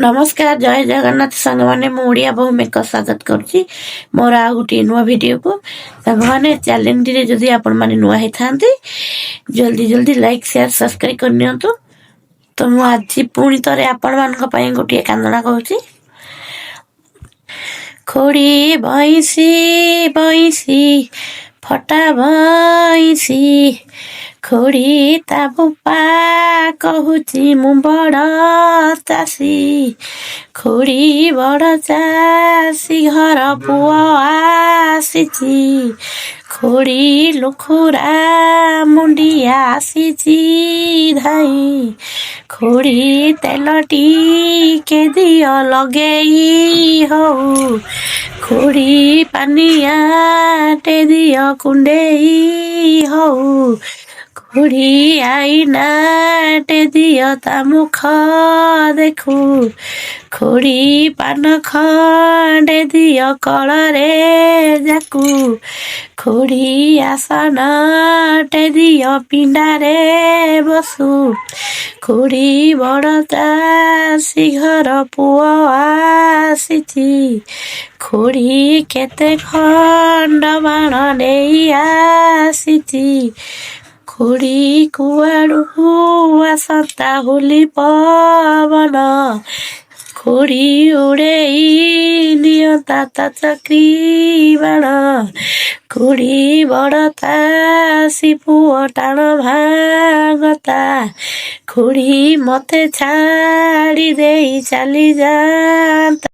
नमस्कार जय जगन्नाथ सांग मैंने ओडिया बहु मेक स्वागत करुच्ची मोर आ गोटे नुआ वीडियो को सांग मैंने चैलेंज रे जदि आपण माने नुआ हे थांती जल्दी जल्दी लाइक शेयर सब्सक्राइब कर नियंतु। तो मु आज पुणी तरे आपण मानक पई गोटे कांदना कहूची। खोड़ी भैंसी भैंसी फटा भैंसी खोड़ी ता बुपा कहूची मु बड़ चासी खोड़ी बड़ चासी घर पुओ आसीची खोड़ी लुखुरा मुंडिया आसीची धाई खोड़ी तेलटी के दियो लगेई हऊ खोड़ी पानिया टे दियो कुंडेई हऊ खोड़ी आईना टे दियो ता मुख देखू खोड़ी पान खंडे दियो कलरे जाकू खोड़ी आसन टे दियो पिंडारे बसू खोड़ी बड़ चासी घर पुओ आसीची खोड़ी केते खंड बाण नेई आसीची खोड़ी कुआड़ू आसंता होली पवन खोड़ी उड़ेई नियंता ता चक्री बाण खोड़ी बड़ चासी पुओ टाण भागता खोड़ी मते छाड़ी देई चली जाता।